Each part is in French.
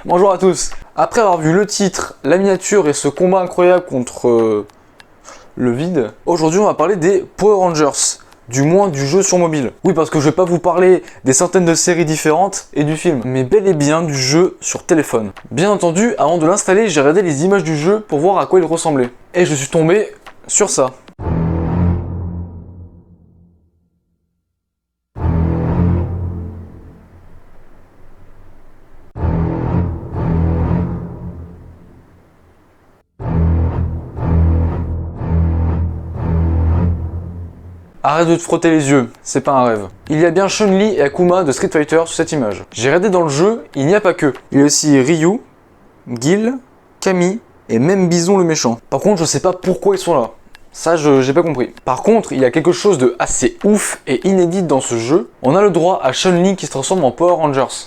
Bonjour à tous. Après avoir vu le titre, la miniature et ce combat incroyable contre le vide, aujourd'hui on va parler des Power Rangers, du moins du jeu sur mobile. Oui, parce que je vais pas vous parler des centaines de séries différentes et du film, mais bel et bien du jeu sur téléphone. Bien entendu, avant de l'installer, j'ai regardé les images du jeu pour voir à quoi il ressemblait. Et je suis tombé sur ça. Arrête de te frotter les yeux, c'est pas un rêve. Il y a bien Chun-Li et Akuma de Street Fighter sur cette image. J'ai regardé dans le jeu, il n'y a pas que. Il y a aussi Ryu, Gil, Camille et même Bison le méchant. Par contre, je sais pas pourquoi ils sont là. Ça, j'ai pas compris. Par contre, il y a quelque chose de assez ouf et inédit dans ce jeu. On a le droit à Chun-Li qui se transforme en Power Rangers.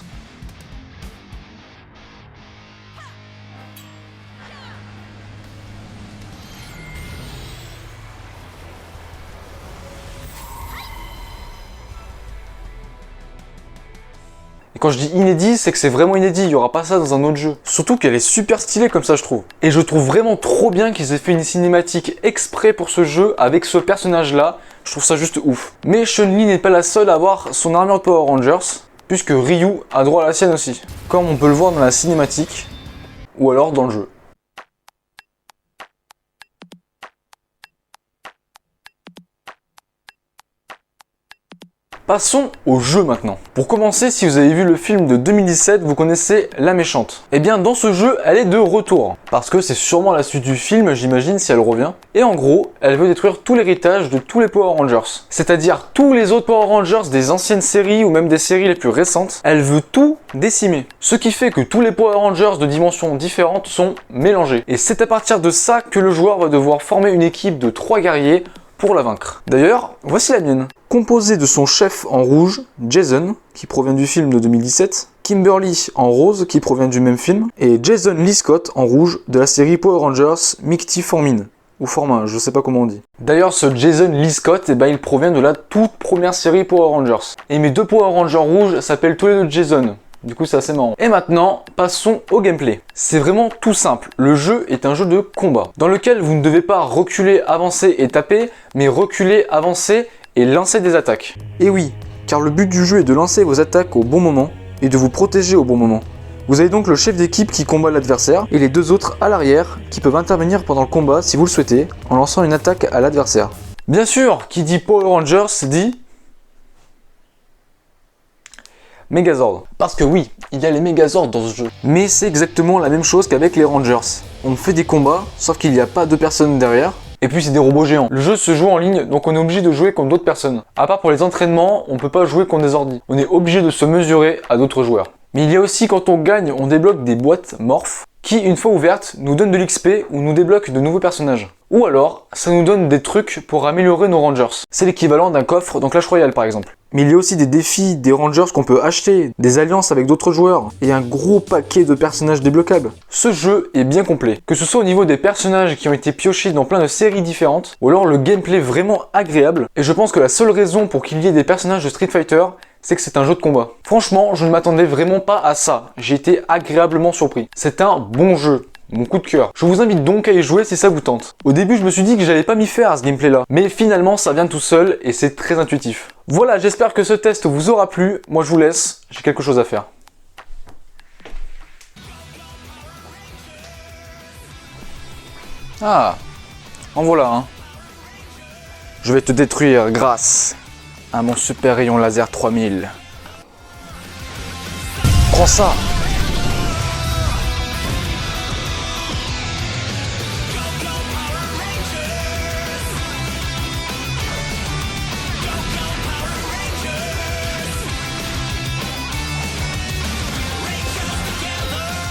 Et quand je dis inédit, c'est que c'est vraiment inédit, il n'y aura pas ça dans un autre jeu. Surtout qu'elle est super stylée comme ça, je trouve. Et je trouve vraiment trop bien qu'ils aient fait une cinématique exprès pour ce jeu avec ce personnage-là. Je trouve ça juste ouf. Mais Chun-Li n'est pas la seule à avoir son armure de Power Rangers, puisque Ryu a droit à la sienne aussi. Comme on peut le voir dans la cinématique, ou alors dans le jeu. Passons au jeu maintenant. Pour commencer, si vous avez vu le film de 2017, vous connaissez la méchante. Et bien dans ce jeu, elle est de retour. Parce que c'est sûrement la suite du film, j'imagine, si elle revient. Et en gros, elle veut détruire tout l'héritage de tous les Power Rangers. C'est-à-dire tous les autres Power Rangers des anciennes séries ou même des séries les plus récentes. Elle veut tout décimer. Ce qui fait que tous les Power Rangers de dimensions différentes sont mélangés. Et c'est à partir de ça que le joueur va devoir former une équipe de 3 guerriers pour la vaincre. D'ailleurs, voici la mienne. Composée de son chef en rouge, Jason, qui provient du film de 2017, Kimberly en rose, qui provient du même film, et Jason Lee Scott en rouge, de la série Power Rangers Mighty Formin, ou Formin, je sais pas comment on dit. D'ailleurs, ce Jason Lee Scott, il provient de la toute première série Power Rangers. Et mes 2 Power Rangers rouges s'appellent tous les deux Jason. Du coup, c'est assez marrant. Et maintenant, passons au gameplay. C'est vraiment tout simple. Le jeu est un jeu de combat, dans lequel vous ne devez pas reculer, avancer et taper, mais reculer, avancer et lancer des attaques. Et oui, car le but du jeu est de lancer vos attaques au bon moment et de vous protéger au bon moment. Vous avez donc le chef d'équipe qui combat l'adversaire et les 2 autres à l'arrière qui peuvent intervenir pendant le combat si vous le souhaitez en lançant une attaque à l'adversaire. Bien sûr, qui dit Power Rangers dit Megazord. Parce que oui, il y a les Megazords dans ce jeu. Mais c'est exactement la même chose qu'avec les Rangers. On fait des combats, sauf qu'il n'y a pas 2 personnes derrière. Et puis c'est des robots géants. Le jeu se joue en ligne, donc on est obligé de jouer contre d'autres personnes. À part pour les entraînements, on peut pas jouer contre des ordis. On est obligé de se mesurer à d'autres joueurs. Mais il y a aussi quand on gagne, on débloque des boîtes morph qui, une fois ouvertes, nous donnent de l'XP ou nous débloquent de nouveaux personnages. Ou alors, ça nous donne des trucs pour améliorer nos Rangers. C'est l'équivalent d'un coffre dans Clash Royale par exemple. Mais il y a aussi des défis, des Rangers qu'on peut acheter, des alliances avec d'autres joueurs, et un gros paquet de personnages débloquables. Ce jeu est bien complet, que ce soit au niveau des personnages qui ont été piochés dans plein de séries différentes, ou alors le gameplay vraiment agréable, et je pense que la seule raison pour qu'il y ait des personnages de Street Fighter, c'est que c'est un jeu de combat. Franchement, je ne m'attendais vraiment pas à ça, j'ai été agréablement surpris. C'est un bon jeu. Mon coup de cœur. Je vous invite donc à y jouer si ça vous tente. Au début, je me suis dit que j'allais pas m'y faire à ce gameplay là, mais finalement ça vient tout seul et c'est très intuitif. Voilà, j'espère que ce test vous aura plu. Moi je vous laisse, j'ai quelque chose à faire. Ah, en voilà un. Je vais te détruire grâce à mon super rayon laser 3000. Prends ça!